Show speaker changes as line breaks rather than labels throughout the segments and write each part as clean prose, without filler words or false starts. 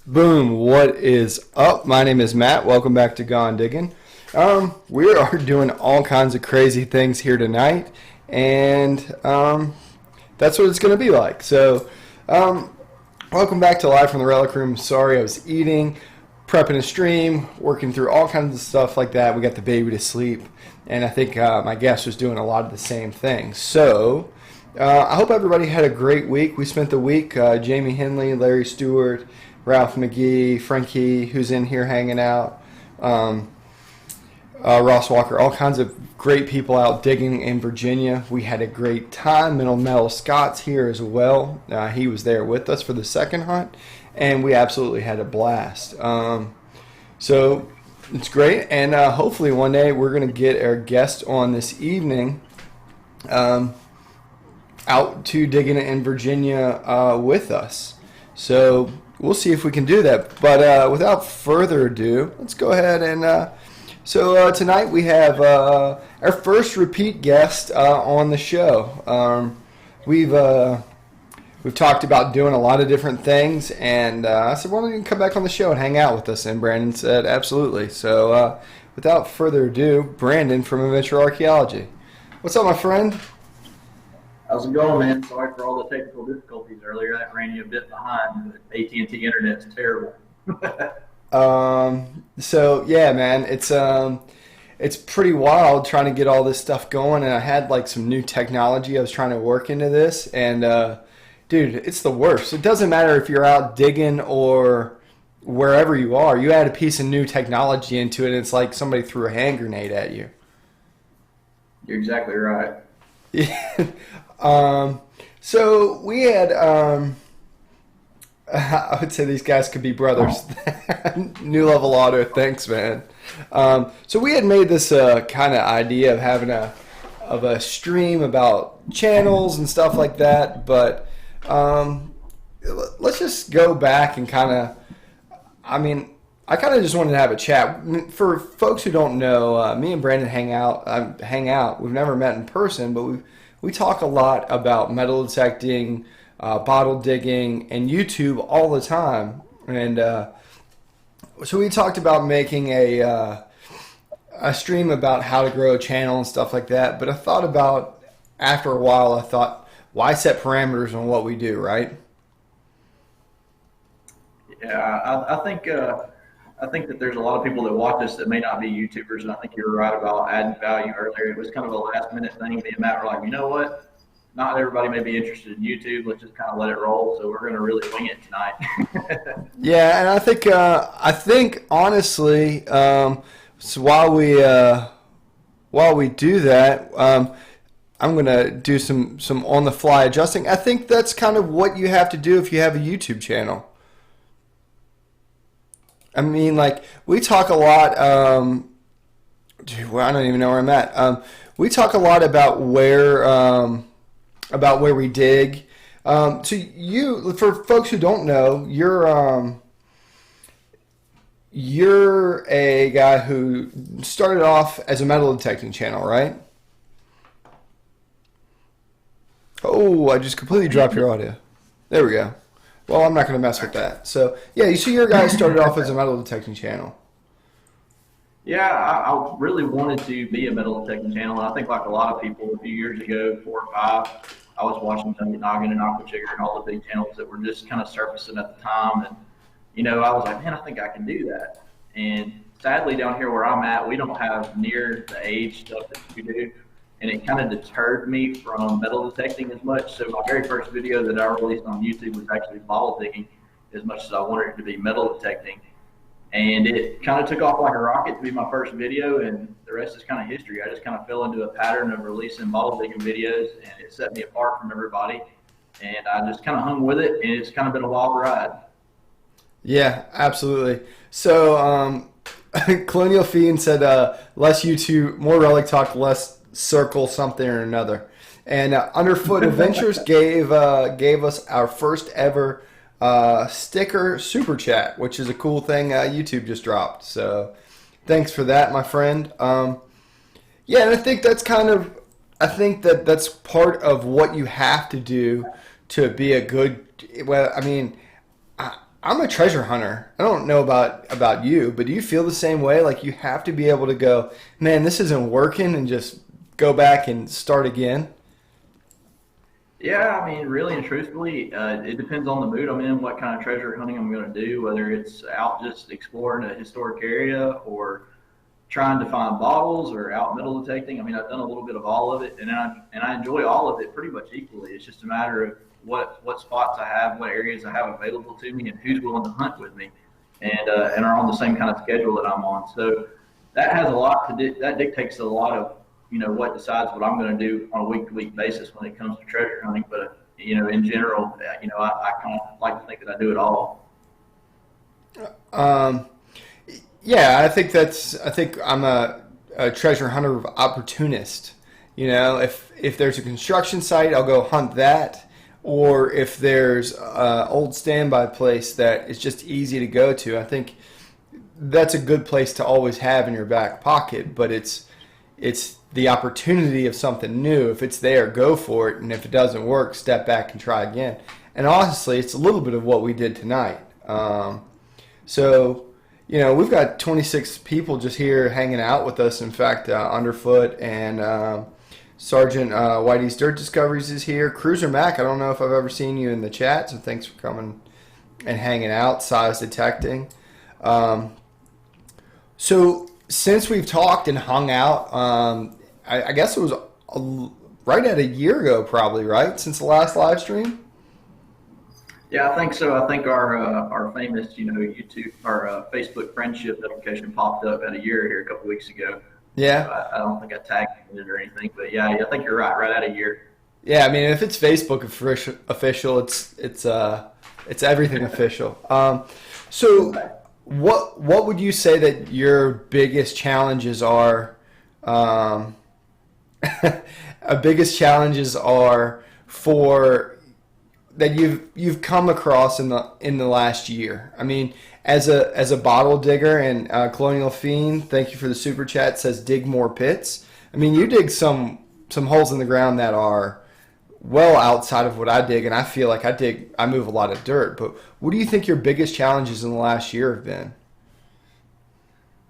Boom, what is up? My name is Matt. Welcome back to Gone Diggin. We are doing all kinds of crazy things here tonight, and that's what it's going to be like. Welcome back to Live from the Relic Room. Sorry, I was eating, prepping a stream, working through all kinds of stuff like that. We got the baby to sleep, and I think my guest was doing a lot of the same things. I hope everybody had a great week. We spent the week, Jamie Henley, Larry Stewart, Ralph McGee, Frankie, who's in here hanging out, Ross Walker, all kinds of great people out digging in Virginia. We had a great time. Middle Metal Scott's here as well. He was there with us for the second hunt, and we absolutely had a blast. So it's great, and hopefully one day we're going to get our guest on this evening out to digging in Virginia with us. So we'll see if we can do that. But without further ado, let's go ahead and... tonight we have our first repeat guest on the show. We've talked about doing a lot of different things, and I said, why don't you come back on the show and hang out with us? And Brandon said, absolutely. So without further ado, Brandon from Adventure Archaeology. What's up, my friend?
How's it going, man? Sorry for all the technical difficulties earlier. That ran you a bit behind. But AT&T Internet's terrible.
Yeah, man, it's pretty wild trying to get all this stuff going, and I had like some new technology I was trying to work into this, and dude, it's the worst. It doesn't matter if you're out digging or wherever you are. You add a piece of new technology into it, and it's like somebody threw a hand grenade at you.
You're exactly right.
Yeah. So we had, I would say these guys could be brothers. New Level Auto, thanks, man. So we had made this kind of idea of having a stream about channels and stuff like that, but let's just go back and I kind of just wanted to have a chat. For folks who don't know, me and Brandon hang out. We've never met in person, but we talk a lot about metal detecting, bottle digging, and YouTube all the time. And so we talked about making a stream about how to grow a channel and stuff like that. But I thought about, after a while, why set parameters on what we do, right?
Yeah, I think that there's a lot of people that watch us that may not be YouTubers, and I think you're right about adding value earlier. It was kind of a last minute thing. Me and Matt were like, you know what? Not everybody may be interested in YouTube. Let's just kind of let it roll. So we're going to really wing it tonight.
Yeah, and I think honestly, so while we do that, I'm going to do some on the fly adjusting. I think that's kind of what you have to do if you have a YouTube channel. I mean, like, we talk a lot, I don't even know where I'm at. We talk a lot about where we dig. So for folks who don't know, you're a guy who started off as a metal detecting channel, right? Oh, I just completely dropped your audio. There we go. Well, I'm not going to mess with that. So, yeah, you see your guys started off as a metal detecting channel.
Yeah, I really wanted to be a metal detecting channel. And I think like a lot of people a few years ago, 4 or 5, I was watching Noggin and Aqua Jigger and all the big channels that were just kind of surfacing at the time. And, I was like, man, I think I can do that. And sadly, down here where I'm at, we don't have near the age stuff that you do. And it kind of deterred me from metal detecting as much. So my very first video that I released on YouTube was actually bottle digging, as much as I wanted it to be metal detecting. And it kind of took off like a rocket to be my first video, and the rest is kind of history. I just kind of fell into a pattern of releasing bottle digging videos, and it set me apart from everybody. And I just kind of hung with it, and it's kind of been a wild ride.
Yeah, absolutely. So Colonial Athene said, less YouTube, more Relic talk, less circle something or another. And Underfoot Adventures gave us our first ever sticker super chat, which is a cool thing YouTube just dropped. So thanks for that, my friend. Yeah, and I think that's that's part of what you have to do to be a good. Well, I mean, I'm a treasure hunter. I don't know about you, but do you feel the same way? Like you have to be able to go, man, this isn't working, and just go back and start again.
Yeah, I mean, really and truthfully, it depends on the mood I'm in, what kind of treasure hunting I'm going to do, whether it's out just exploring a historic area or trying to find bottles or out metal detecting. I mean, I've done a little bit of all of it, and I enjoy all of it pretty much equally. It's just a matter of what spots I have, what areas I have available to me, and who's willing to hunt with me, and are on the same kind of schedule that I'm on. So that has a lot that dictates a lot of what decides what I'm going to do on a week to week basis when it comes to treasure hunting. But in general, I kind of like to think that I do it all.
Um, yeah, I think I'm a treasure hunter opportunist. If there's a construction site, I'll go hunt that. Or if there's an old standby place that is just easy to go to, I think that's a good place to always have in your back pocket. But it's the opportunity of something new. If it's there, go for it. And if it doesn't work, step back and try again. And honestly, it's a little bit of what we did tonight. So, we've got 26 people just here hanging out with us. In fact, Underfoot and Sgt Whitey's Dirt Discoveries is here. Cruiser Mac, I don't know if I've ever seen you in the chat, so thanks for coming and hanging out. Size Detecting. So since we've talked and hung out, I guess it was right at a year ago, probably, right? Since the last live stream?
Yeah, I think so. I think our famous, YouTube, our Facebook friendship notification popped up at a year here a couple weeks ago.
Yeah.
So I don't think I tagged it or anything, but yeah, I think you're right at a year.
Yeah, I mean, if it's Facebook official, it's everything official. So what would you say that your biggest challenges are? Biggest challenges are for that you've come across in the last year. I mean, as a bottle digger, and Colonial Athene, thank you for the super chat, says dig more pits. I mean, you dig some holes in the ground that are well outside of what I dig, and I feel like I move a lot of dirt. But what do you think your biggest challenges in the last year have been?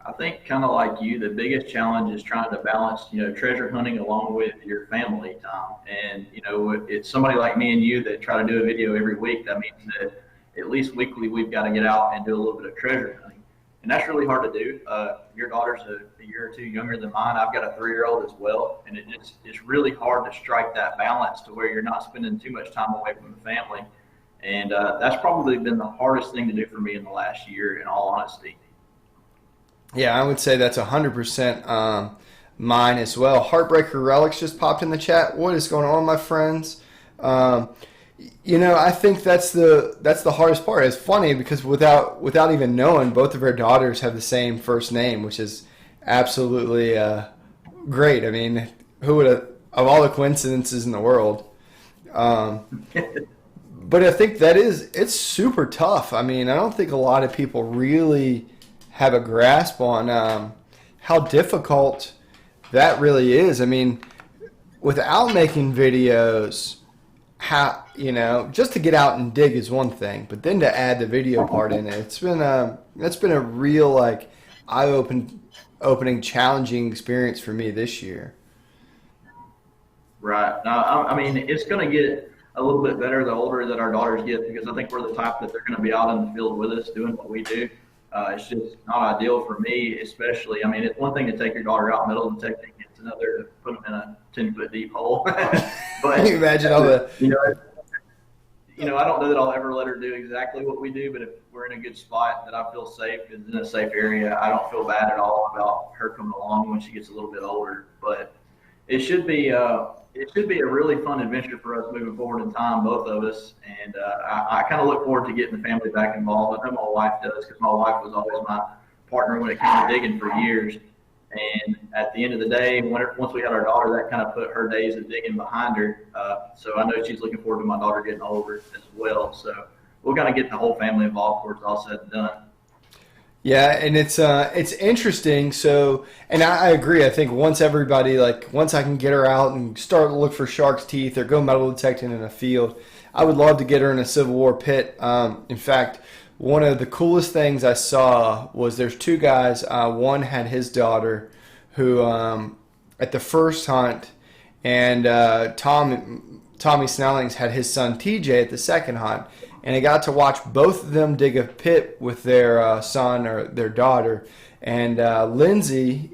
I think kind of like you, the biggest challenge is trying to balance, treasure hunting along with your family time. And, if it's somebody like me and you that try to do a video every week, that means that at least weekly we've got to get out and do a little bit of treasure hunting. And that's really hard to do. Your daughter's a year or two younger than mine. I've got a 3-year-old as well. And it's really hard to strike that balance to where you're not spending too much time away from the family. And that's probably been the hardest thing to do for me in the last year, in all honesty.
Yeah, I would say that's 100% mine as well. Heartbreaker Relics just popped in the chat. What is going on, my friends? I think that's the hardest part. It's funny because without even knowing, both of our daughters have the same first name, which is absolutely great. I mean, who would have, of all the coincidences in the world? But I think it's super tough. I mean, I don't think a lot of people really have a grasp on how difficult that really is. I mean, without making videos, just to get out and dig is one thing, but then to add the video part in it, it's been a real eye-opening, challenging experience for me this year.
Right. Now, I mean, it's going to get a little bit better the older that our daughters get, because I think we're the type that they're going to be out in the field with us doing what we do. It's just not ideal for me, especially. I mean, it's one thing to take your daughter out metal detecting. It's another to put them in a 10-foot deep hole. But
can you imagine all the...
I don't know that I'll ever let her do exactly what we do, but if we're in a good spot that I feel safe, is in a safe area, I don't feel bad at all about her coming along when she gets a little bit older. But it should be a really fun adventure for us moving forward in time, both of us. And I kind of look forward to getting the family back involved. I know my wife does, because my wife was always my partner when it came to digging for years. And at the end of the day, once we had our daughter, that kind of put her days of digging behind her. So I know she's looking forward to my daughter getting older as well. So we're going to get the whole family involved before it's all said and done.
Yeah, and it's interesting. So, and I agree. I think once I can get her out and start to look for shark's teeth or go metal detecting in a field, I would love to get her in a Civil War pit. In fact, one of the coolest things I saw was there's two guys. One had his daughter who at the first hunt, and Tommy Snellings had his son TJ at the second hunt, and I got to watch both of them dig a pit with their son or their daughter. And Lindsay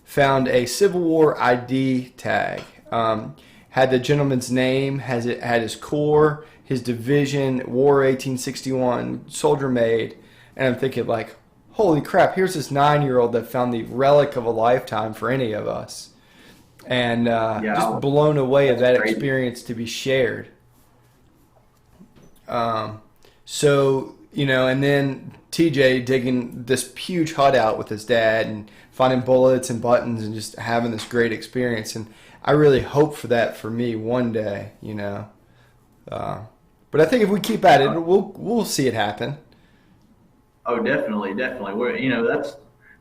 found a Civil War ID tag. Had the gentleman's name, had his corps, his division, War 1861, soldier made. And I'm thinking like, holy crap, here's this 9-year-old that found the relic of a lifetime for any of us. And just blown away of that experience to be shared. So, and then TJ digging this huge hut out with his dad and finding bullets and buttons and just having this great experience. And I really hope for that for me one day, but I think if we keep at it, we'll see it happen.
Oh, definitely. That's,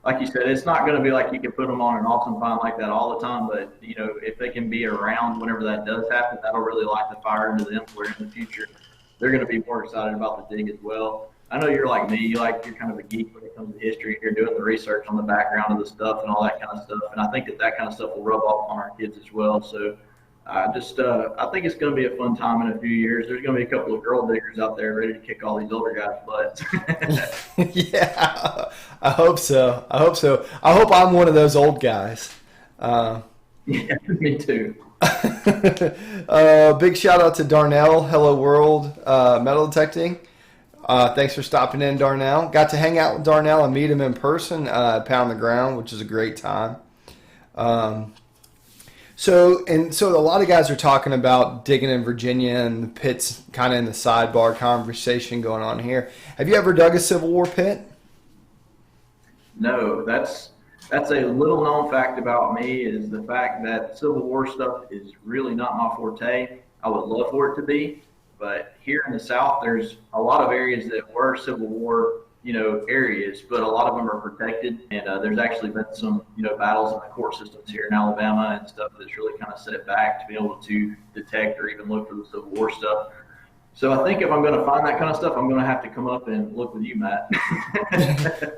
like you said, it's not going to be like you can put them on an autumn find like that all the time, but, if they can be around whenever that does happen, that'll really light the fire into them where in the future they're going to be more excited about the dig as well. I know you're like me, you're kind of a geek when it comes to history. You're doing the research on the background of the stuff and all that kind of stuff, and I think that kind of stuff will rub off on our kids as well. So I think it's going to be a fun time in a few years. There's going to be a couple of girl diggers out there ready to kick all these older guys' butts.
Yeah, I hope so. I hope I'm one of those old guys.
Yeah, me too.
Big shout out to Darnell, Hello World Metal Detecting. Thanks for stopping in, Darnell. Got to hang out with Darnell and meet him in person at Pound the Ground, which is a great time. So a lot of guys are talking about digging in Virginia and the pits kind of in the sidebar conversation going on here. Have you ever dug a Civil War pit?
No, that's a little known fact about me is the fact that Civil War stuff is really not my forte. I would love for it to be, but here in the South, there's a lot of areas that were Civil War, areas, but a lot of them are protected. And there's actually been some, battles in the court systems here in Alabama and stuff that's really kind of set it back to be able to detect or even look for the Civil War stuff. So I think if I'm going to find that kind of stuff, I'm going to have to come up and look with you, Matt.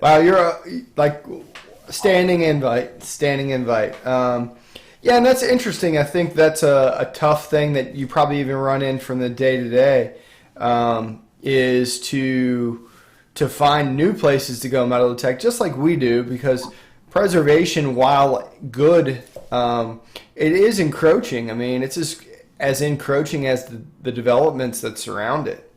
Wow, you're standing invite. Yeah, and that's interesting. I think that's a tough thing that you probably even run in from the day to day is to find new places to go metal detect, just like we do, because preservation, while good, it is encroaching. I mean, it's as encroaching as the developments that surround it.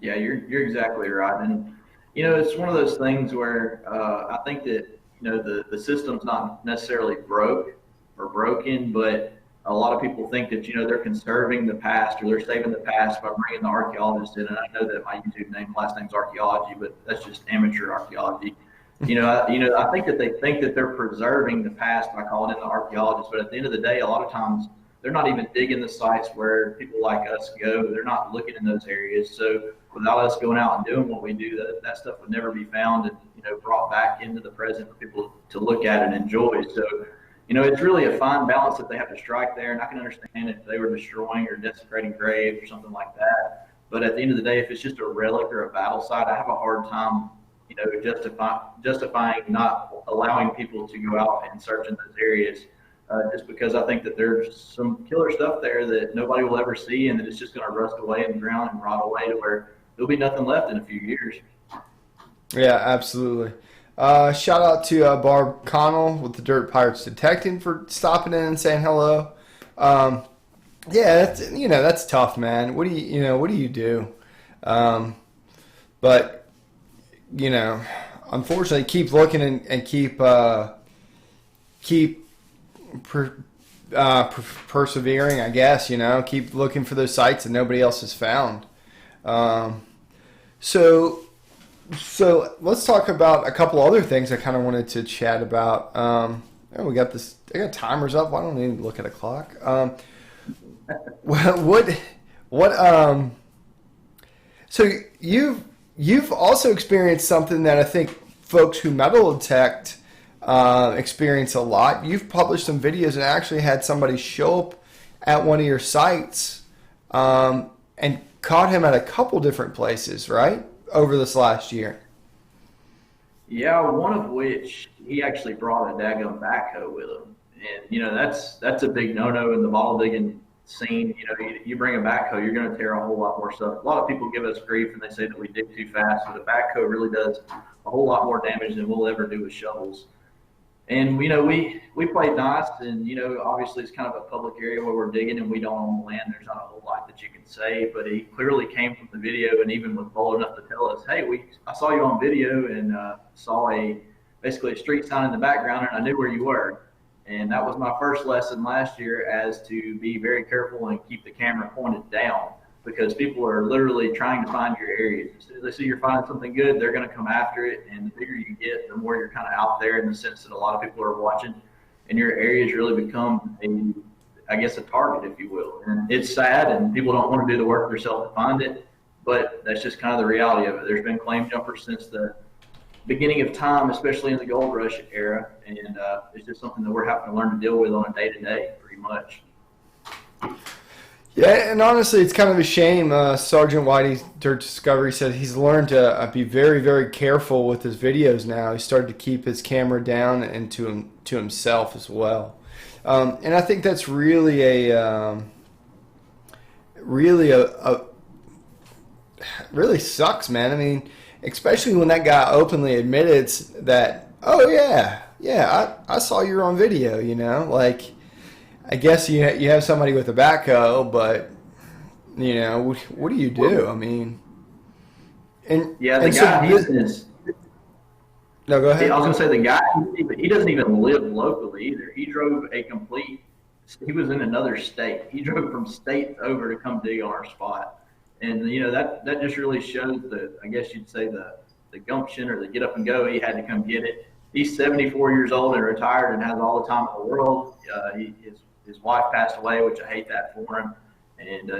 Yeah, you're exactly right. And, it's one of those things where I think that, the system's not necessarily broke or broken, but a lot of people think that, they're conserving the past or they're saving the past by bringing the archaeologists in. And I know that my YouTube last name's Archaeology, but that's just amateur archaeology. I think that they think that they're preserving the past by calling in the archaeologists, but at the end of the day, a lot of times they're not even digging the sites where people like us go. They're not looking in those areas. So without us going out and doing what we do, that stuff would never be found and, brought back into the present for people to look at and enjoy. So, it's really a fine balance that they have to strike there. And I can understand if they were destroying or desecrating graves or something like that. But at the end of the day, if it's just a relic or a battle site, I have a hard time, justifying not allowing people to go out and search in those areas. Just because I think that there's some killer stuff there that nobody will ever see and that it's just going to rust away in the ground and rot away to where there'll be nothing left in a few years.
Yeah, absolutely. Shout out to Barb Connell with the Dirt Pirates Detecting for stopping in and saying hello. Yeah, that's tough, man. What do you do? But unfortunately, keep looking and keep persevering, I guess. Keep looking for those sites that nobody else has found. So let's talk about a couple other things I kind of wanted to chat about. We got this. I got timers up. I don't need to look at a clock. So you've also experienced something that I think folks who metal detect experience a lot. You've published some videos and actually had somebody show up at one of your sites and caught him at a couple different places, right? over this last year?
Yeah, one of which he actually brought a daggum backhoe with him, and that's a big no-no in the bottle digging scene. You bring a backhoe, you're going to tear a whole lot more stuff. A lot of people give us grief and they say that we dig too fast, but a backhoe really does a whole lot more damage than we'll ever do with shovels. And we played nice, and obviously it's kind of a public area where we're digging, and we don't own the land. There's not a whole lot that you can say, but he clearly came from the video, and even was bold enough to tell us, "Hey, I saw you on video, and saw basically a street sign in the background, and I knew where you were." And that was my first lesson last year, as to be very careful and keep the camera pointed down, because people are literally trying to find your areas. As soon as they see you're finding something good, they're going to come after it. And the bigger you get, the more you're kind of out there, in the sense that a lot of people are watching, and your areas really become a target, if you will. And it's sad, and people don't want to do the work themselves to find it, but that's just kind of the reality of it. There's been claim jumpers since the beginning of time, especially in the gold rush era, and it's just something that we're having to learn to deal with on a day-to-day, pretty much.
Yeah, and honestly, it's kind of a shame. Sgt Whitey Dirt Discovery said he's learned to be very, very careful with his videos now. He started to keep his camera down and to himself as well. And I think that's really really sucks, man. I mean, especially when that guy openly admitted that, oh yeah, I saw you on video, like, I guess you have somebody with a backhoe, but what do you do? I mean, and
yeah, the guy
no, go ahead.
I was going to say, the guy, he doesn't even live locally either. He was in another state. He drove from states over to come dig on our spot. And, that just really shows I guess you'd say the gumption or the get up and go. He had to come get it. He's 74 years old and retired and has all the time in the world. His wife passed away, which I hate that for him. And,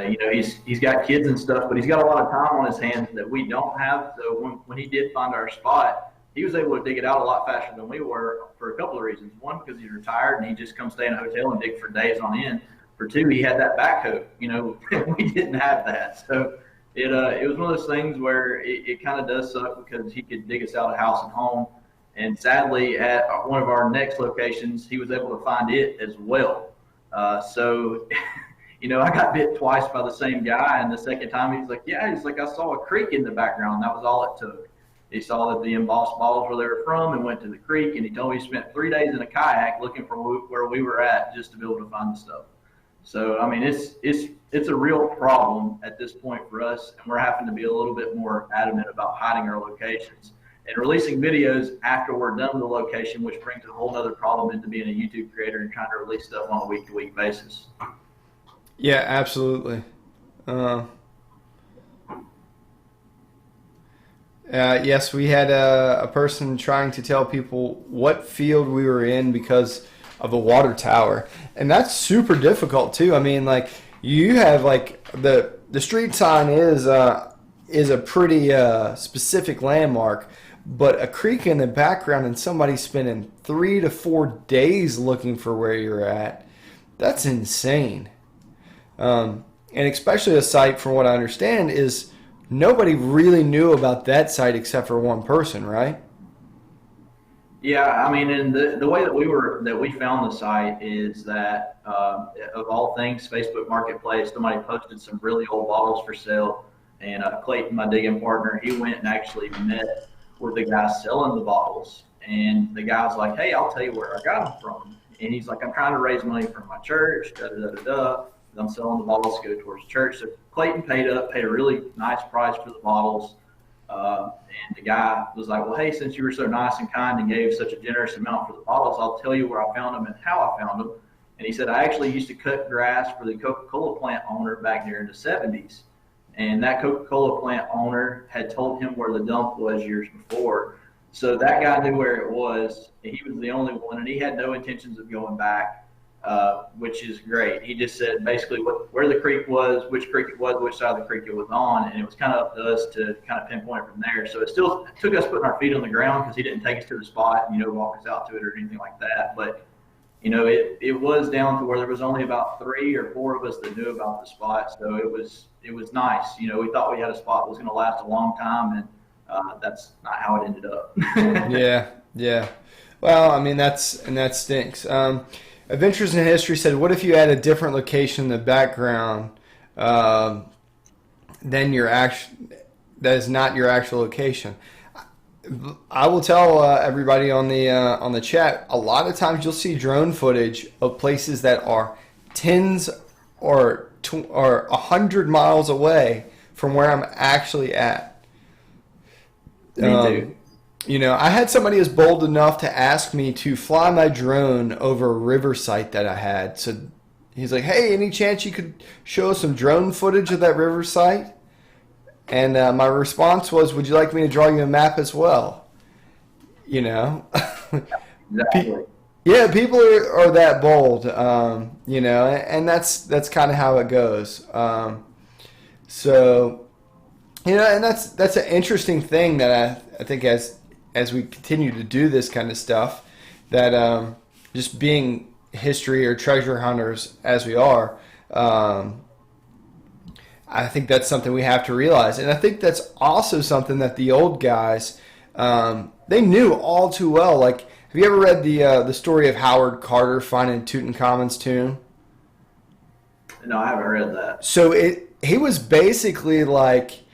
he's got kids and stuff, but he's got a lot of time on his hands that we don't have. So when he did find our spot, he was able to dig it out a lot faster than we were, for a couple of reasons. One, because he's retired and he just comes stay in a hotel and dig for days on end. For two, he had that backhoe. We didn't have that. So it was one of those things where it kind of does suck, because he could dig us out of house and home. And sadly, at one of our next locations, he was able to find it as well. So I got bit twice by the same guy, and the second time he's like, I saw a creek in the background. That was all it took. He saw that the embossed bottles where they were from and went to the creek, and he told me he spent 3 days in a kayak looking for where we were at, just to be able to find the stuff. So, I mean, it's a real problem at this point for us, and we're having to be a little bit more adamant about hiding our locations and releasing videos after we're done with the location, which brings a whole other problem into being a YouTube creator and trying to release stuff on a week-to-week basis.
Yeah, absolutely. Yes, we had a person trying to tell people what field we were in because of a water tower, and that's super difficult too. I mean, like, you have like the street sign is a pretty specific landmark, but a creek in the background and somebody spending 3 to 4 days looking for where you're at, that's insane. And especially a site, from what I understand, is nobody really knew about that site except for one person, right?
Yeah, I mean, and the way that we found the site is that of all things, Facebook Marketplace, somebody posted some really old bottles for sale, and Clayton, my digging partner, he went and actually met with the guy selling the bottles, and the guy was like, "Hey, I'll tell you where I got them from," and he's like, "I'm trying to raise money for my church, da da da da. I'm selling the bottles to go towards church." So Clayton paid a really nice price for the bottles. And the guy was like, "Well, hey, since you were so nice and kind and gave such a generous amount for the bottles, I'll tell you where I found them and how I found them." And he said, "I actually used to cut grass for the Coca-Cola plant owner back there in the 70s. And that Coca-Cola plant owner had told him where the dump was years before. So that guy knew where it was. He was the only one, and he had no intentions of going back, which is great. He just said basically where the creek was, which creek it was, which side of the creek it was on, and it was kind of up to us to kind of pinpoint from there. So it still took us putting our feet on the ground, because he didn't take us to the spot and, walk us out to it or anything like that. But, it was down to where there was only about 3 or 4 of us that knew about the spot. So it was nice. We thought we had a spot that was going to last a long time, and That's not how it ended up.
Yeah, yeah. Well, I mean that stinks. Adventures in History said, "What if you had a different location in the background um, than your actual that is not your actual location?" I will tell everybody on the chat. A lot of times you'll see drone footage of places that are tens or 100 miles away from where I'm actually at.
Me too.
You know, I had somebody as bold enough to ask me to fly my drone over a river site that I had. So he's like, "Hey, any chance you could show us some drone footage of that river site?" And my response was, "Would you like me to draw you a map as well?" You know,
Exactly.
yeah, people are that bold, you know, and that's kind of how it goes. So, you know, and that's an interesting thing that I think as we continue to do this kind of stuff, that just being history or treasure hunters as we are, I think that's something we have to realize, and I think that's also something that the old guys they knew all too well. Like, have you ever read the story of Howard Carter finding Tutankhamun's tomb?
No, I haven't read that.
So he was basically like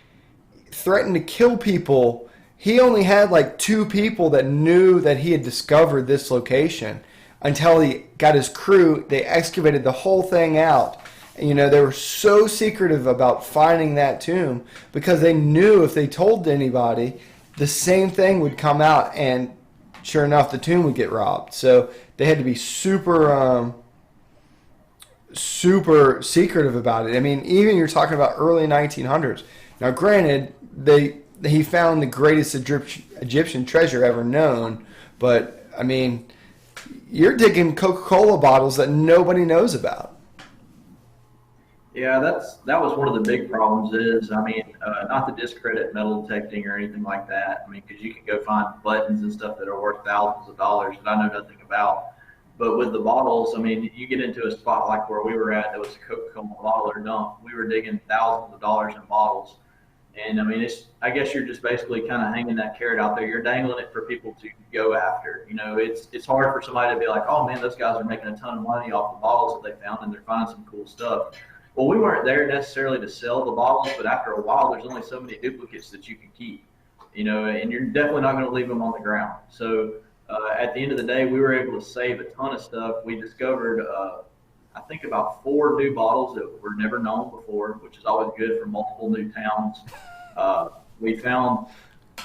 threatened to kill people. He only had like 2 people that knew that he had discovered this location until he got his crew. They excavated the whole thing out. And, you know, they were so secretive about finding that tomb because they knew if they told anybody, the same thing would come out, and sure enough, the tomb would get robbed. So they had to be super secretive about it. I mean, even you're talking about early 1900s. Now, granted, he found the greatest Egyptian treasure ever known, but I mean, you're digging Coca-Cola bottles that nobody knows about.
Yeah, that was one of the big problems. I mean, not to discredit metal detecting or anything like that. I mean, because you can go find buttons and stuff that are worth thousands of dollars that I know nothing about. But with the bottles, I mean, you get into a spot like where we were at, that was a Coca-Cola bottle or dump. We were digging thousands of dollars in bottles. And I mean, I guess you're just basically kind of hanging that carrot out there. You're dangling it for people to go after. You know, it's hard for somebody to be like, "Oh man, those guys are making a ton of money off the bottles that they found and they're finding some cool stuff." Well, we weren't there necessarily to sell the bottles, but after a while, there's only so many duplicates that you can keep, you know, and you're definitely not going to leave them on the ground. So at the end of the day, we were able to save a ton of stuff. We discovered, I think, about 4 new bottles that were never known before, which is always good for multiple new towns. We found,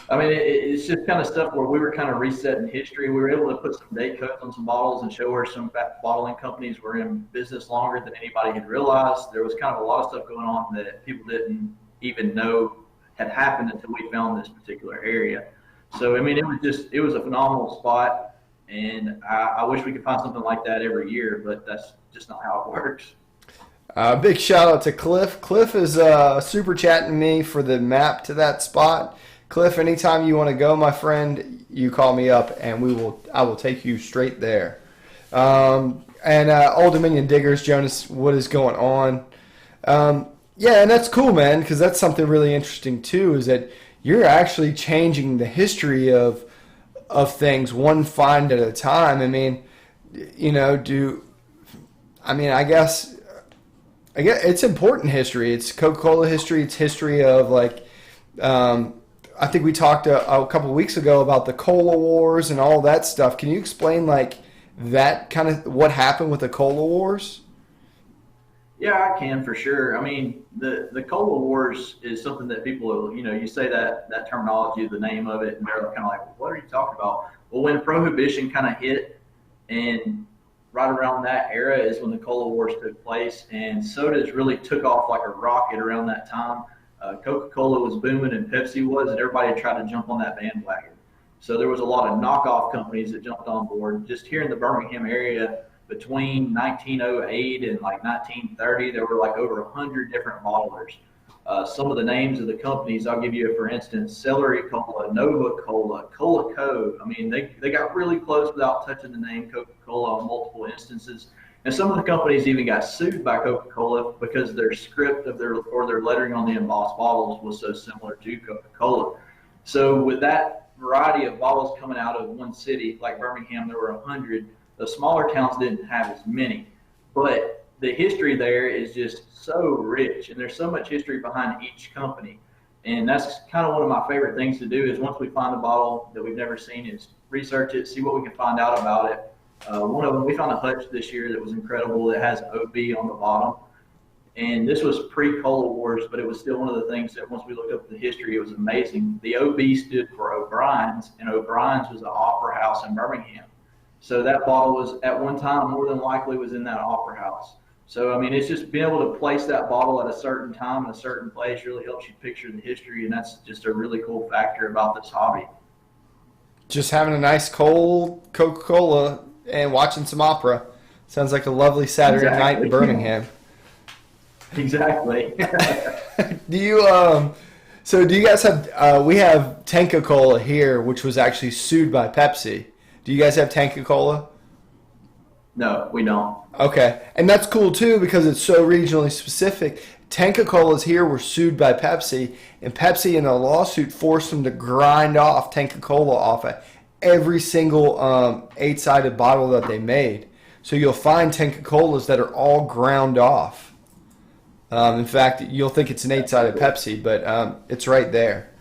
I mean, it's just kind of stuff where we were kind of resetting history. We were able to put some date cuts on some bottles and show where some bottling companies were in business longer than anybody had realized. There was kind of a lot of stuff going on that people didn't even know had happened until we found this particular area. So, I mean, it was a phenomenal spot, and I wish we could find something like that every year, but that's just not how it works.
Big shout out to Cliff. Cliff is super chatting me for the map to that spot. Cliff, anytime you want to go, my friend, you call me up and I will take you straight there. And Old Dominion Diggers, Jonas, what is going on? Yeah, and that's cool, man, because that's something really interesting too, is that you're actually changing the history of things one find at a time. I mean, you know, I guess it's important history. It's Coca-Cola history. It's history of like, I think we talked a couple of weeks ago about the Cola Wars and all that stuff. Can you explain like that kind of what happened with the Cola Wars?
Yeah, I can for sure. I mean, the Cola Wars is something that people, you know, you say that terminology, the name of it, and they're kind of like, well, what are you talking about? Well, when Prohibition kind of hit, and right around that era is when the Cola Wars took place, and sodas really took off like a rocket around that time. Coca-Cola was booming and Pepsi was, and everybody tried to jump on that bandwagon. So there was a lot of knockoff companies that jumped on board. Just here in the Birmingham area, between 1908 and like 1930, there were like over 100 different bottlers. Some of the names of the companies, I'll give you, for instance, Celery Cola, Nova Cola, Cola Co. I mean, they got really close without touching the name Coca-Cola on multiple instances. And some of the companies even got sued by Coca-Cola because their script of their lettering on the embossed bottles was so similar to Coca-Cola. So with that variety of bottles coming out of one city, like Birmingham, there were 100. The smaller towns didn't have as many, but the history there is just so rich, and there's so much history behind each company. And that's kind of one of my favorite things to do is once we find a bottle that we've never seen is research it, see what we can find out about it. One of them, we found a hutch this year that was incredible that has OB on the bottom. And this was pre-Cola Wars, but it was still one of the things that once we looked up the history, it was amazing. The OB stood for O'Brien's, and O'Brien's was an opera house in Birmingham. So that bottle was, at one time, more than likely was in that opera house. So, I mean, it's just being able to place that bottle at a certain time in a certain place really helps you picture the history, and that's just a really cool factor about this hobby.
Just having a nice cold Coca-Cola and watching some opera. Sounds like a lovely Saturday night in Birmingham.
Exactly.
Do you so do you guys have we have Tanka Cola here, which was actually sued by Pepsi. Do you guys have Tanka Cola?
No, we don't.
Okay. And that's cool too because it's so regionally specific. Tanka Colas here were sued by Pepsi, and Pepsi in a lawsuit forced them to grind off Tanka Cola off of every single 8-sided bottle that they made. So you'll find Tanka Colas that are all ground off. In fact, you'll think it's an 8-sided Pepsi, but it's right there.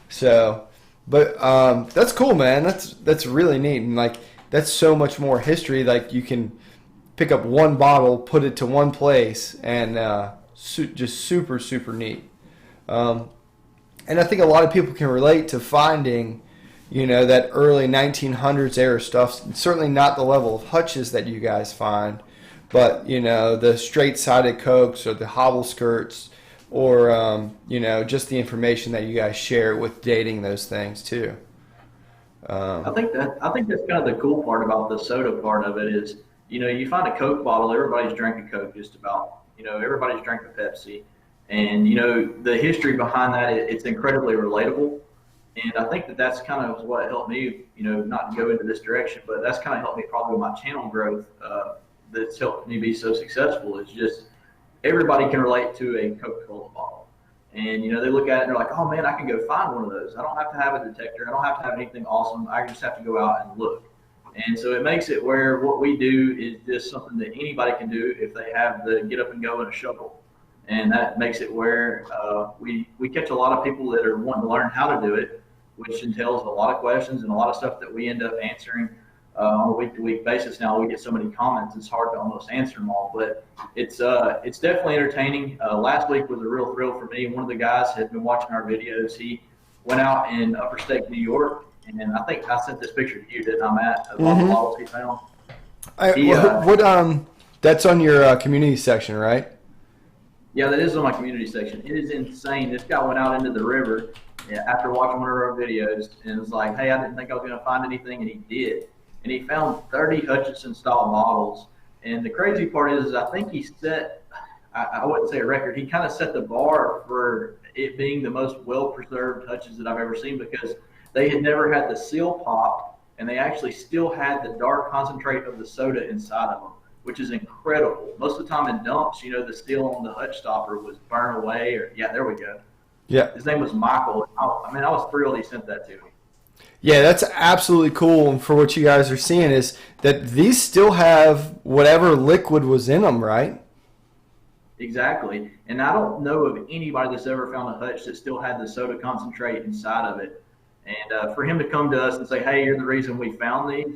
So, but that's cool, man. That's really neat, and like that's so much more history. Like you can pick up one bottle, put it to one place, and just super, super neat. And I think a lot of people can relate to finding, that early 1900s era stuff. Certainly not the level of hutches that you guys find, but, the straight-sided Cokes or the hobble skirts or, just the information that you guys share with dating those things too.
I think that's kind of the cool part about the soda part of it is, you find a Coke bottle, everybody's drank a Coke just about. Everybody's drank a Pepsi. And, the history behind that, it's incredibly relatable. And I think that's kind of what helped me, not to go into this direction, but that's kind of helped me probably with my channel growth. That's helped me be so successful is just everybody can relate to a Coca-Cola bottle. And, they look at it and they're like, oh, man, I can go find one of those. I don't have to have a detector. I don't have to have anything awesome. I just have to go out and look. And so it makes it where what we do is just something that anybody can do if they have the get up and go and a shovel. And that makes it where we catch a lot of people that are wanting to learn how to do it, which entails a lot of questions and a lot of stuff that we end up answering on a week-to-week basis. Now we get so many comments, it's hard to almost answer them all, but it's definitely entertaining. Last week was a real thrill for me. One of the guys had been watching our videos. He went out in upper state New York, and I think I sent this picture to you, didn't I, Matt, of all the bottles he found?
That's on your community section, right?
Yeah, that is on my community section. It is insane. This guy went out into the river after watching one of our videos and was like, hey, I didn't think I was going to find anything, and he did. And he found 30 Hutchinson-style models. And the crazy part is I think he set, I wouldn't say a record, he kind of set the bar for it being the most well-preserved hutches that I've ever seen because they had never had the seal popped, and they actually still had the dark concentrate of the soda inside of them, which is incredible. Most of the time in dumps, the seal on the hutch stopper was burned away. There we go.
Yeah.
His name was Michael. I was thrilled he sent that to me.
Yeah, that's absolutely cool. And for what you guys are seeing is that these still have whatever liquid was in them, right?
Exactly. And I don't know of anybody that's ever found a hutch that still had the soda concentrate inside of it. And for him to come to us and say, hey, you're the reason we found these,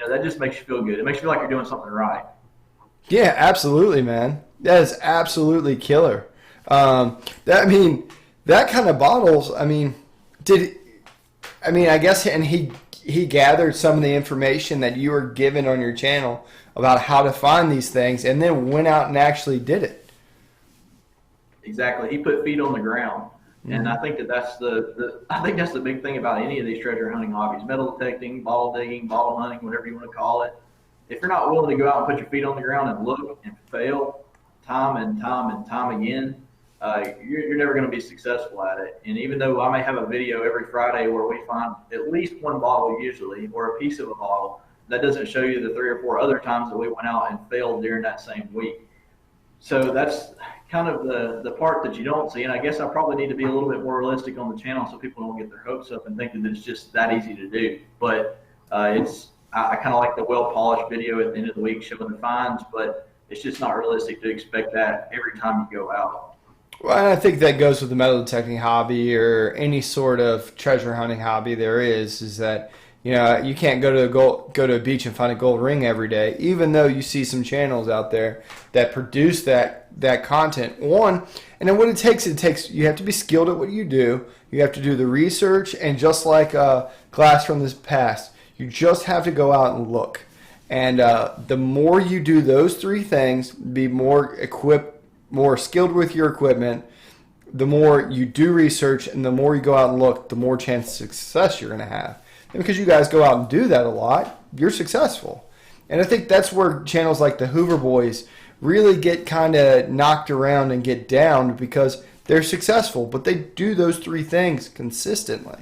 that just makes you feel good. It makes you feel like you're doing something right. Yeah,
absolutely, man. That is absolutely killer. That kind of bottles, I guess, and he gathered some of the information that you were given on your channel about how to find these things and then went out and actually did it.
Exactly. He put feet on the ground. And I think that's the big thing about any of these treasure hunting hobbies, metal detecting, bottle digging, bottle hunting, whatever you want to call it. If you're not willing to go out and put your feet on the ground and look and fail time and time and time again, you're never going to be successful at it. And even though I may have a video every Friday where we find at least one bottle usually or a piece of a bottle, that doesn't show you the 3 or 4 other times that we went out and failed during that same week. So that's kind of the part that you don't see. And I guess I probably need to be a little bit more realistic on the channel so people don't get their hopes up and think that it's just that easy to do. But I kind of like the well-polished video at the end of the week showing the finds, but it's just not realistic to expect that every time you go out.
Well, and I think that goes with the metal detecting hobby or any sort of treasure hunting hobby there is that, you know, you can't go to a beach and find a gold ring every day, even though you see some channels out there that produce that content. One, and then what it takes you have to be skilled at what you do. You have to do the research, and just like Glass from this past, you just have to go out and look. And the more you do those three things, be more equipped, more skilled with your equipment, the more you do research and the more you go out and look, the more chance of success you're going to have. And because you guys go out and do that a lot, you're successful. And I think that's where channels like the Hoover Boys really get kind of knocked around and get down because they're successful, but they do those three things consistently.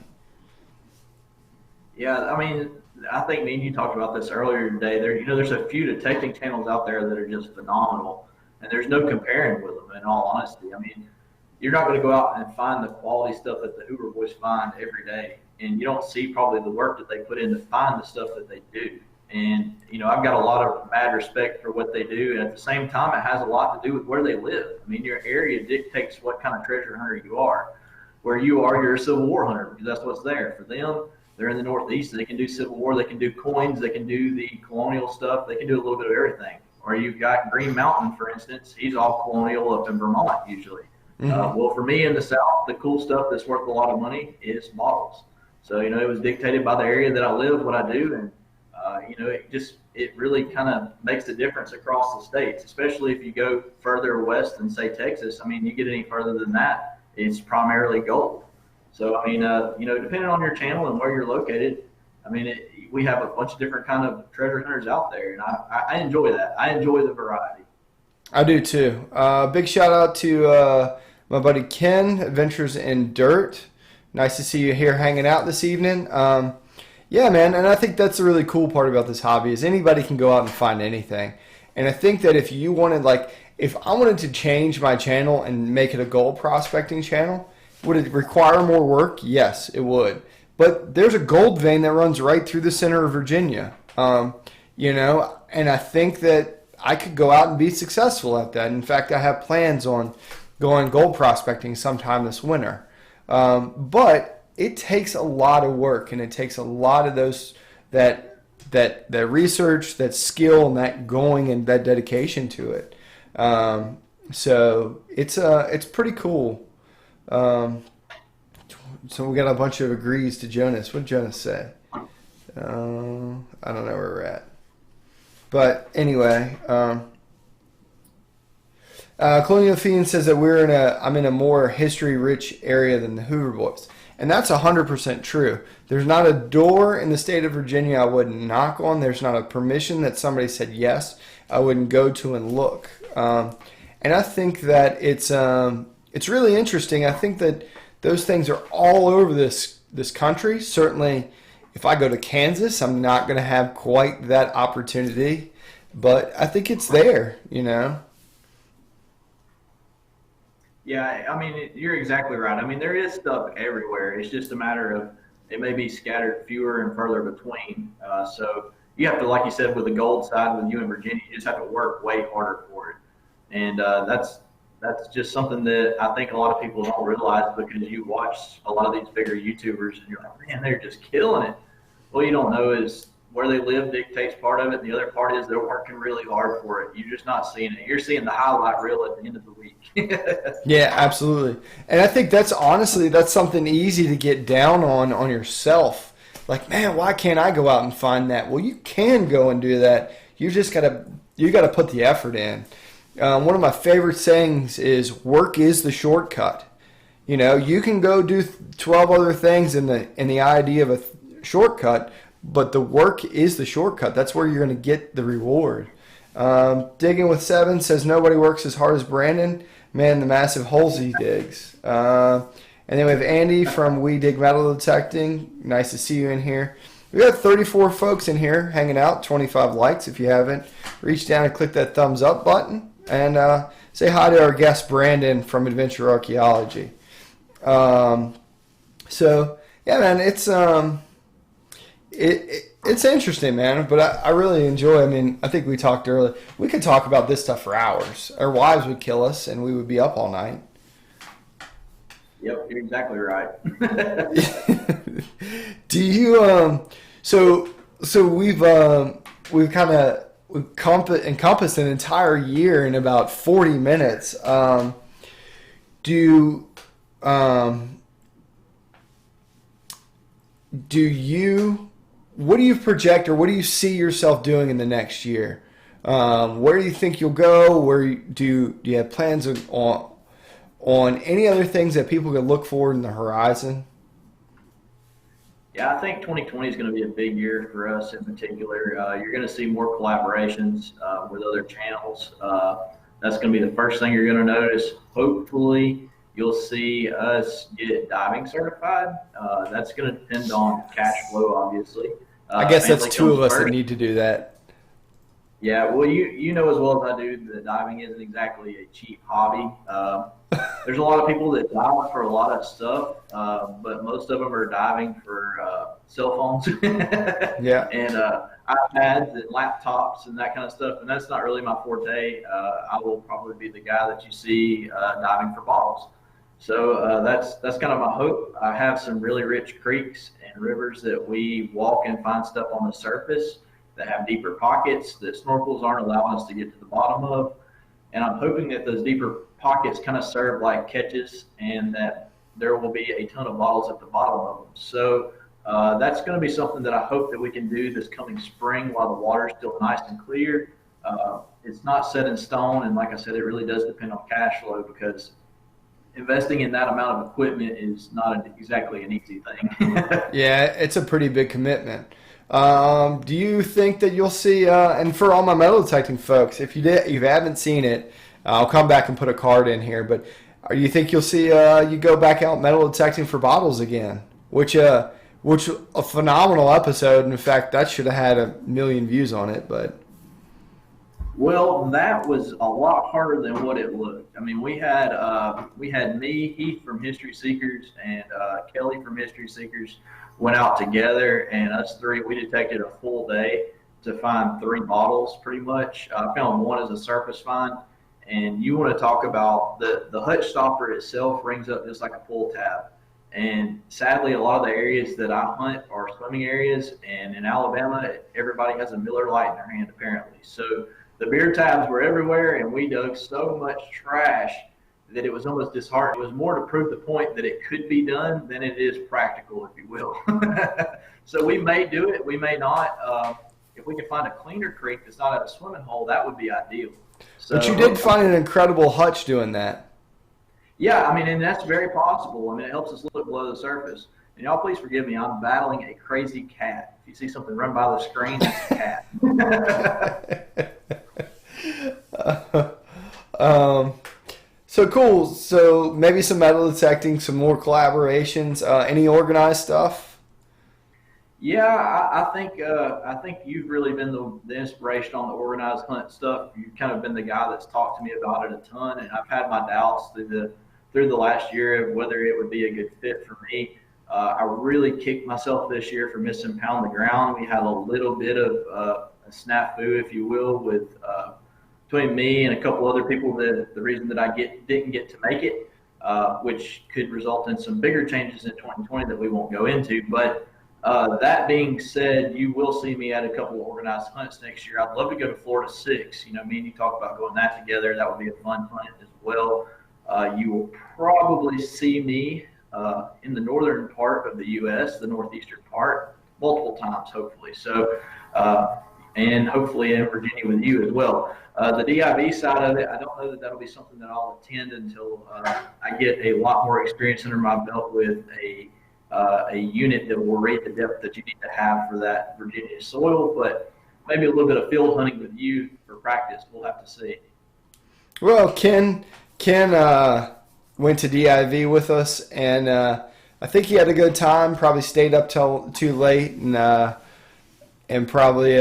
Yeah, I mean, I think me and you talked about this earlier today. There's a few detecting channels out there that are just phenomenal, and there's no comparing with them. In all honesty, I mean, you're not going to go out and find the quality stuff that the Hoover Boys find every day, and you don't see probably the work that they put in to find the stuff that they do. And I've got a lot of mad respect for what they do, and at the same time, it has a lot to do with where they live. I mean, your area dictates what kind of treasure hunter you are. Where you are, you're a Civil War hunter because that's what's there. For them, they're in the Northeast. They can do Civil War. They can do coins. They can do the colonial stuff. They can do a little bit of everything. Or you've got Green Mountain, for instance. He's all colonial up in Vermont usually.
Mm-hmm.
Well, for me in the South, the cool stuff that's worth a lot of money is models. So, it was dictated by the area that I live, what I do, and it really kind of makes a difference across the states, especially if you go further west than, say, Texas. I mean, you get any further than that, it's primarily gold. So, I mean, depending on your channel and where you're located, I mean, we have a bunch of different kind of treasure hunters out there, and I enjoy that. I enjoy the variety.
I do too. Big shout out to my buddy Ken, Adventures in Dirt. Nice to see you here hanging out this evening. Yeah, man, and I think that's the really cool part about this hobby is anybody can go out and find anything. And I think that if I wanted to change my channel and make it a gold prospecting channel, would it require more work? Yes, it would. But there's a gold vein that runs right through the center of Virginia, and I think that I could go out and be successful at that. In fact, I have plans on going gold prospecting sometime this winter. But it takes a lot of work, and it takes a lot of that research, that skill, and that going and that dedication to it. So it's pretty cool. So we got a bunch of agrees to Jonas. What did Jonas say? I don't know where we're at. But anyway, Colonial Athene says that I'm in a more history-rich area than the Hoover Boys. And that's 100% true. There's not a door in the state of Virginia I wouldn't knock on. There's not a permission that somebody said yes I wouldn't go to and look. And I think that it's really interesting. I think that those things are all over this country. Certainly, if I go to Kansas, I'm not going to have quite that opportunity. But I think it's there,
Yeah, I mean, you're exactly right. I mean, there is stuff everywhere. It's just a matter of it may be scattered fewer and further between. So you have to, like you said, with the gold side with you in Virginia, you just have to work way harder for it. And that's just something that I think a lot of people don't realize because you watch a lot of these bigger YouTubers and you're like, man, they're just killing it. What you don't know is where they live dictates part of it. The other part is they're working really hard for it. You're just not seeing it. You're seeing the highlight reel at the end of the week.
Yeah, absolutely. And I think that's something easy to get down on yourself. Like, man, why can't I go out and find that? Well, you can go and do that. You just gotta put the effort in. One of my favorite sayings is work is the shortcut. You can go do 12 other things in the idea of a shortcut, but the work is the shortcut. That's where you're going to get the reward. Diggin with 7 says nobody works as hard as Brandon. Man, the massive holes he digs. And then we have Andy from We Dig Metal Detecting. Nice to see you in here. We got 34 folks in here hanging out, 25 likes. If you haven't, reach down and click that thumbs up button. And say hi to our guest Brandon from Adventure Archaeology. So yeah, man, it's interesting, man. But I really enjoy. I mean, I think we talked earlier. We could talk about this stuff for hours. Our wives would kill us, and we would be up all night.
Yep, you're exactly right.
Do you so we've kind of encompassed an entire year in about 40 minutes. What do you project, or what do you see yourself doing in the next year? Where do you think you'll go? Do you have plans on any other things that people can look for in the horizon?
Yeah, I think 2020 is going to be a big year for us in particular. You're going to see more collaborations with other channels. That's going to be the first thing you're going to notice. Hopefully, you'll see us get diving certified. That's going to depend on cash flow, obviously.
I guess that's two of us that need to do that.
Yeah, well, you know as well as I do that diving isn't exactly a cheap hobby. There's a lot of people that dive for a lot of stuff, but most of them are diving for cell phones
yeah,
and iPads and laptops and that kind of stuff, and that's not really my forte. I will probably be the guy that you see diving for bottles. So that's kind of my hope. I have some really rich creeks and rivers that we walk and find stuff on the surface that have deeper pockets that snorkels aren't allowing us to get to the bottom of. And I'm hoping that those deeper pockets kind of serve like catches and that there will be a ton of bottles at the bottom of them. So that's going to be something that I hope that we can do this coming spring while the water is still nice and clear. It's not set in stone. And like I said, it really does depend on cash flow because investing in that amount of equipment is not exactly an easy thing.
Yeah, it's a pretty big commitment. Do you think that you'll see, and for all my metal detecting folks, if you haven't seen it, I'll come back and put a card in here, but you think you'll see you go back out metal detecting for bottles again, which a phenomenal episode. In fact, that should have had 1 million views on it, but.
Well, that was a lot harder than what it looked. I mean, we had me, Heath from History Seekers, and Kelly from History Seekers went out together, and us three, we detected a full day to find 3 bottles pretty much. I found one as a surface find, and you want to talk about the hutch stopper itself rings up just like a pull tab. And sadly, a lot of the areas that I hunt are swimming areas, and in Alabama, everybody has a Miller Lite in their hand apparently. So the beer tabs were everywhere, and we dug so much trash that it was almost disheartening. It was more to prove the point that it could be done than it is practical, if you will. So we may do it, we may not. If we can find a cleaner creek that's not at a swimming hole, that would be ideal. So,
but you did find an incredible hutch doing that.
Yeah, I mean, and that's very possible. I mean, it helps us look below the surface. And y'all, please forgive me. I'm battling a crazy cat. If you see something run by the screen, that's a cat.
So cool. So maybe some metal detecting, some more collaborations. Any organized stuff?
Yeah, I think you've really been the inspiration on the organized hunt stuff. You've kind of been the guy that's talked to me about it a ton, and I've had my doubts through the last year of whether it would be a good fit for me. I really kicked myself this year for missing Pound the Ground. We had a little bit of a snafu, if you will, with between me and a couple other people. The reason that I didn't get to make it, which could result in some bigger changes in 2020 that we won't go into. But that being said, you will see me at a couple of organized hunts next year. I'd love to go to Florida 6. You know, me and you talked about going that together. That would be a fun hunt as well. You will probably see me in the northern part of the U.S., the northeastern part, multiple times, hopefully. So, and hopefully in Virginia with you as well. The DIV side of it, I don't know that that'll be something that I'll attend until I get a lot more experience under my belt with a unit that will rate the depth that you need to have for that Virginia soil, but maybe a little bit of field hunting with you for practice. We'll have to see.
Well, Ken went to DIV with us, and I think he had a good time. Probably stayed up till too late, and probably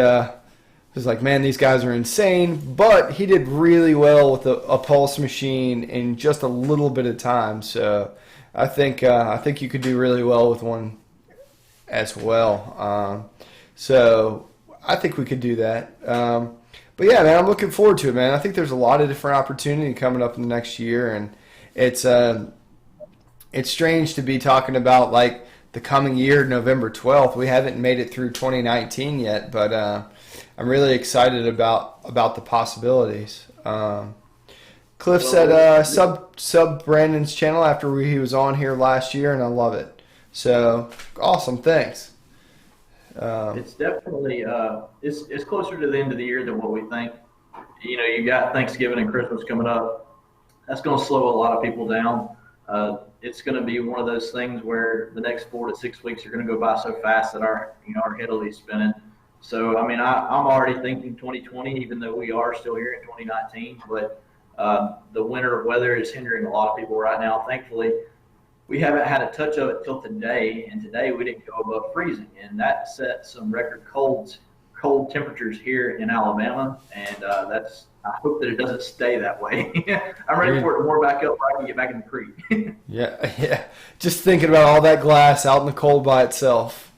was like, man, these guys are insane. But he did really well with a pulse machine in just a little bit of time. So I think you could do really well with one as well. So I think we could do that. But yeah, man, I'm looking forward to it, man. I think there's a lot of different opportunity coming up in the next year, and it's strange to be talking about like the coming year, November 12th. We haven't made it through 2019 yet, but I'm really excited about the possibilities. Cliff said sub Brandon's channel after he was on here last year, and I love it. So awesome, thanks.
It's definitely it's closer to the end of the year than what we think. You know, you got Thanksgiving and Christmas coming up. That's going to slow a lot of people down. It's going to be one of those things where the next 4 to 6 weeks are going to go by so fast that our head will be spinning. So I mean, I'm already thinking 2020, even though we are still here in 2019. But the winter weather is hindering a lot of people right now. Thankfully, we haven't had a touch of it till today, and today we didn't go above freezing, and that set some record cold temperatures here in Alabama, and I hope that it doesn't stay that way. I'm ready for it to warm back up where I can get back in the creek.
Yeah. Just thinking about all that glass out in the cold by itself.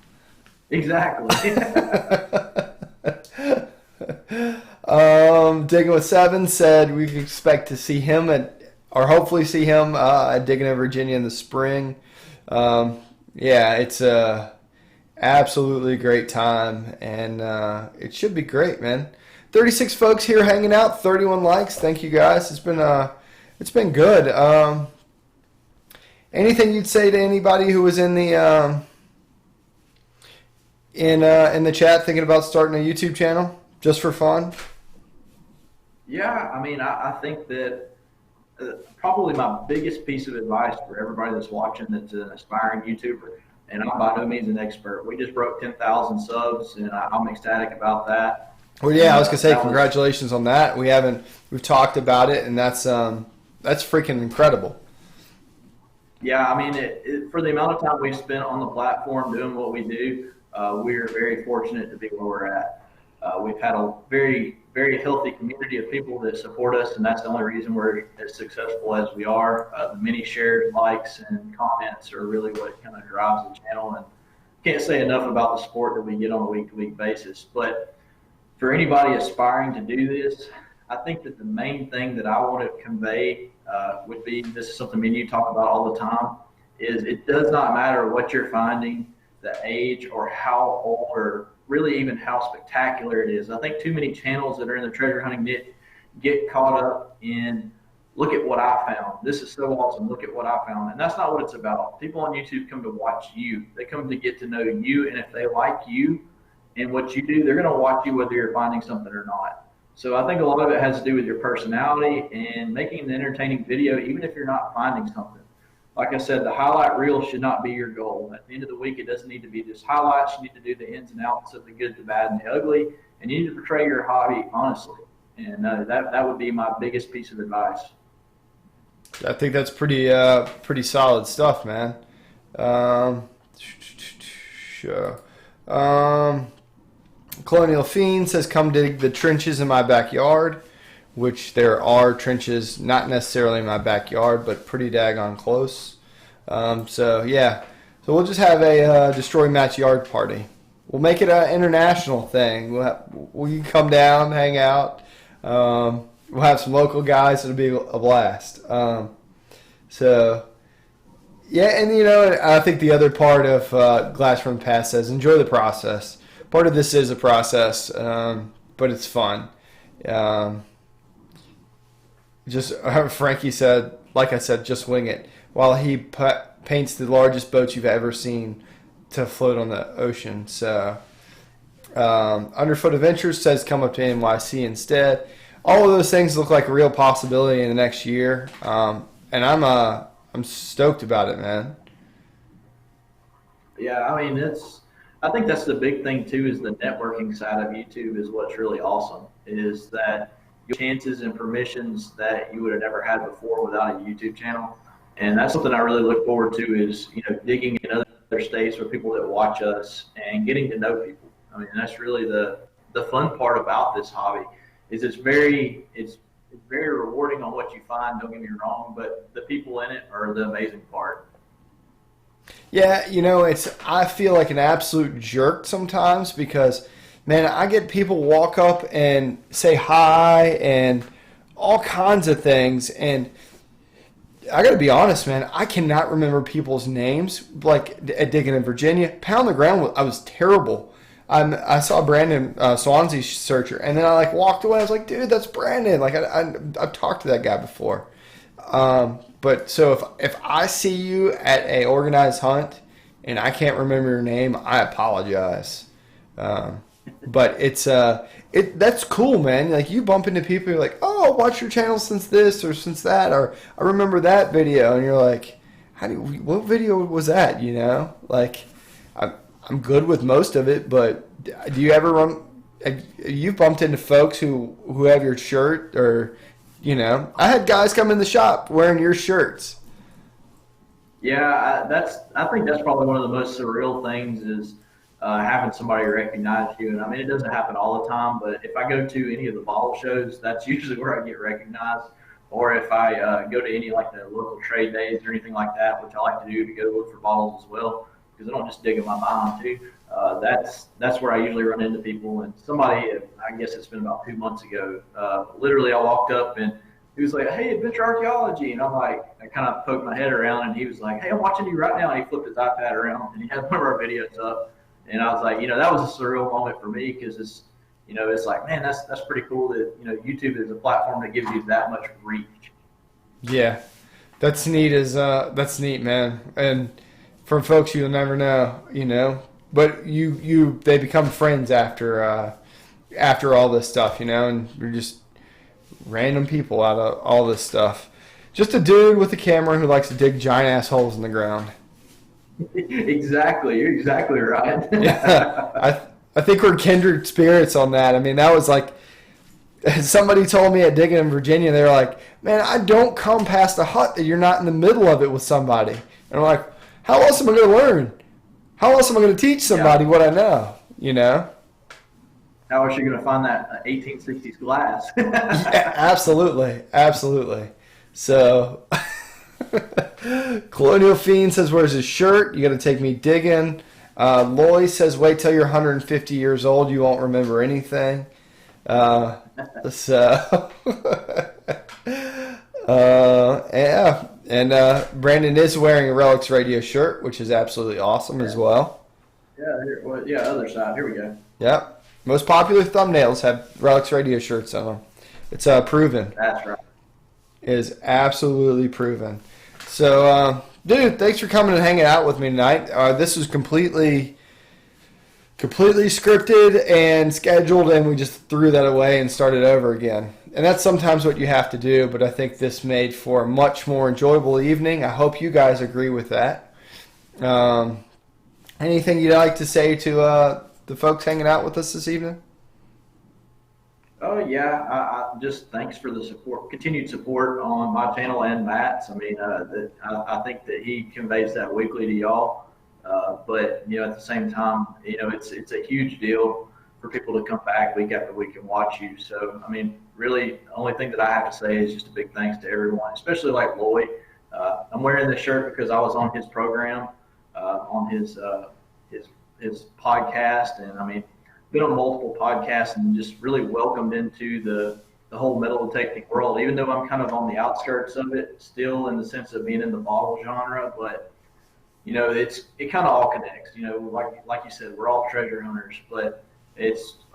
Exactly.
Diggin with 7 said we could expect to see him hopefully see him at Diggin in Virginia in the spring. Yeah, it's a absolutely great time, and it should be great, man. 36 folks here hanging out, 31 likes. Thank you guys. It's been good. Anything you'd say to anybody who was in the in the chat thinking about starting a YouTube channel just for fun?
Yeah, I mean, I think that probably my biggest piece of advice for everybody that's watching that's an aspiring YouTuber, and I'm by no means an expert. We just broke 10,000 subs, and I'm ecstatic about that.
Well, yeah, I was gonna say congratulations on that. We've talked about it, and that's freaking incredible.
Yeah, I mean, for the amount of time we've spent on the platform doing what we do, we're very fortunate to be where we're at. We've had a very, very healthy community of people that support us, and that's the only reason we're as successful as we are. The many shared likes and comments are really what kind of drives the channel, and can't say enough about the support that we get on a week-to-week basis. But for anybody aspiring to do this, I think that the main thing that I want to convey would be, this is something me and you talk about all the time, is it does not matter what you're finding, the age, or how old, or really even how spectacular it is. I think too many channels that are in the treasure hunting niche get caught up in, look at what I found. This is so awesome. Look at what I found. And that's not what it's about. People on YouTube come to watch you. They come to get to know you. And if they like you and what you do, they're going to watch you whether you're finding something or not. So I think a lot of it has to do with your personality and making an entertaining video, even if you're not finding something. Like I said, the highlight reel should not be your goal. At the end of the week, it doesn't need to be just highlights. You need to do the ins and outs of the good, the bad, and the ugly. And you need to portray your hobby honestly. And that would be my biggest piece of advice.
I think that's pretty solid stuff, man. Sure. Colonial Athene says, come dig the trenches in my backyard, which there are trenches, not necessarily in my backyard, but pretty daggone close. So we'll just have a Destroy Matt's yard party. We'll make it an international thing. We can come down, hang out. We'll have some local guys. It'll be a blast. And I think the other part of Glass from the Past says, enjoy the process. Part of this is a process, but it's fun. Frankie said, like I said, just wing it. While he paints the largest boats you've ever seen to float on the ocean. So, Underfoot Adventures says, come up to NYC instead. All of those things look like a real possibility in the next year, and I'm stoked about it, man.
Yeah, I mean, I think that's the big thing too, is the networking side of YouTube is what's really awesome, is that your chances and permissions that you would have never had before without a YouTube channel. And that's something I really look forward to, is, digging in other states with people that watch us and getting to know people. I mean, that's really the the fun part about this hobby is it's very rewarding on what you find. Don't get me wrong, but the people in it are the amazing part.
Yeah, I feel like an absolute jerk sometimes because, man, I get people walk up and say hi and all kinds of things, and I got to be honest, man, I cannot remember people's names. Like at Diggin in Virginia, Pound the Ground, I was terrible. I saw Brandon Swansea Searcher, and then I walked away. I was like, dude, that's Brandon. Like I've talked to that guy before. But so if I see you at a organized hunt and I can't remember your name, I apologize. But that's cool, man. Like you bump into people, you're like, oh, watch your channel since this or since that, or I remember that video, and you're like, what video was that? Like I'm good with most of it, but do you ever you've bumped into folks who have your shirt or, I had guys come in the shop wearing your shirts.
Yeah, I think that's probably one of the most surreal things is having somebody recognize you. And I mean, it doesn't happen all the time, but if I go to any of the bottle shows, that's usually where I get recognized. Or if I go to any like the local trade days or anything like that, which I like to do to go look for bottles as well, because I don't just dig them, I buy them too. That's where I usually run into people. And somebody, I guess it's been about 2 months ago, literally I walked up and he was like, hey, Adventure Archaeology. And I'm like, I kind of poked my head around and he was like, hey, I'm watching you right now. And he flipped his iPad around and he had one of our videos up. And I was like, that was a surreal moment for me because it's, it's like, man, that's pretty cool that, YouTube is a platform that gives you that much reach.
Yeah, that's neat that's neat, man. And from folks you'll never know, but they become friends after all this stuff, and you're just random people out of all this stuff. Just a dude with a camera who likes to dig giant ass holes in the ground.
Exactly. You're exactly right.
Yeah, I think we're kindred spirits on that. I mean, that was like somebody told me at Diggin in Virginia, they were like, man, I don't come past a hut that you're not in the middle of it with somebody. And I'm like, how else am I going to learn? How else am I going to teach somebody what I know?
How else are you going to find that 1860s glass?
Yeah, absolutely. So, Colonial Athene says, where's his shirt? You got to take me digging. Loy says, wait till you're 150 years old. You won't remember anything. Yeah. And Brandon is wearing a Relics Radio shirt, which is absolutely awesome as well.
Yeah, other side. Here we go.
Yep. Most popular thumbnails have Relics Radio shirts on them. It's proven.
That's right.
It is absolutely proven. So, dude, thanks for coming and hanging out with me tonight. This was completely scripted and scheduled, and we just threw that away and started over again. And that's sometimes what you have to do, but I think this made for a much more enjoyable evening. I hope you guys agree with that. Anything you'd like to say to the folks hanging out with us this evening?
Oh yeah, I just thanks for the support, continued support on my channel and Matt's. I mean, I think that he conveys that weekly to y'all. But at the same time, it's a huge deal for people to come back week after week and watch you. So I mean, really, the only thing that I have to say is just a big thanks to everyone, especially like Lloyd. I'm wearing this shirt because I was on his program, on his podcast, and I mean, been on multiple podcasts and just really welcomed into the whole metal detecting world, even though I'm kind of on the outskirts of it still in the sense of being in the bottle genre, but it kind of all connects, like you said, we're all treasure hunters, but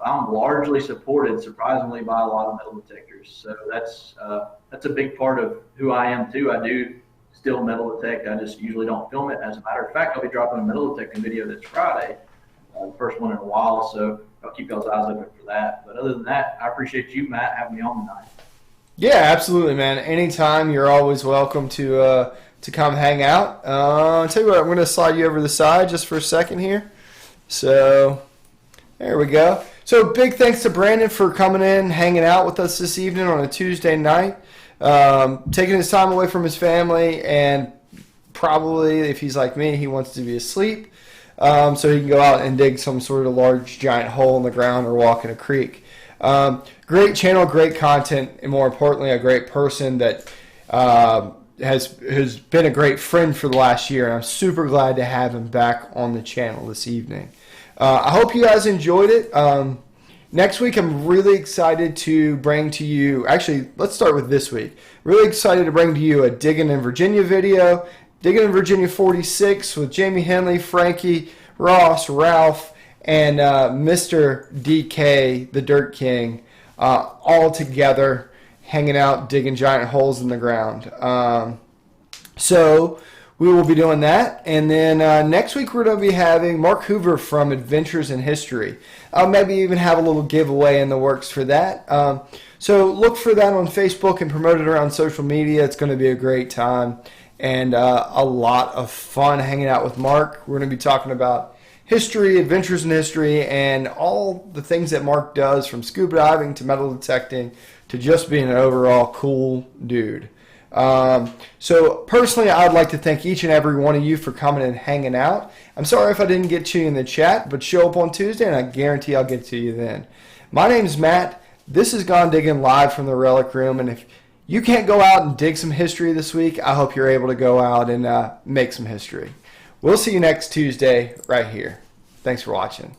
I'm largely supported surprisingly by a lot of metal detectors. So that's a big part of who I am too. I do still metal detect. I just usually don't film it. As a matter of fact, I'll be dropping a metal detecting video this Friday. The first one in a while, so I'll keep y'all's eyes open for that. But other than that, I appreciate you, Matt, having me on tonight.
Yeah, absolutely, man. Anytime, you're always welcome to come hang out. I'll tell you what, I'm going to slide you over the side just for a second here. So, there we go. So, big thanks to Brandon for coming in, hanging out with us this evening on a Tuesday night, taking his time away from his family, and probably, if he's like me, he wants to be asleep. so he can go out and dig some sort of large giant hole in the ground or walk in a creek. Great channel, great content, and more importantly, a great person that has been a great friend for the last year. And I'm super glad to have him back on the channel this evening. I hope you guys enjoyed it. Next week, I'm really excited to bring to you, actually, let's start with this week. Really excited to bring to you a Diggin in Virginia video. Diggin in Virginia 46 with Jamie Henley, Frankie, Ross, Ralph, and Mr. DK, the Dirt King, all together hanging out, digging giant holes in the ground. So we will be doing that. And then next week we're going to be having Mark Hoover from Adventures in History. I'll maybe even have a little giveaway in the works for that. So look for that on Facebook and promote it around social media. It's going to be a great time and a lot of fun hanging out with Mark. We're going to be talking about history, adventures in history, and all the things that Mark does, from scuba diving to metal detecting to just being an overall cool dude. So personally, I'd like to thank each and every one of you for coming and hanging out. I'm sorry if I didn't get to you in the chat, but show up on Tuesday and I guarantee I'll get to you then. My name's Matt. This is Gone Digging live from the Relic Room, and if you can't go out and dig some history this week, I hope you're able to go out and make some history. We'll see you next Tuesday right here. Thanks for watching.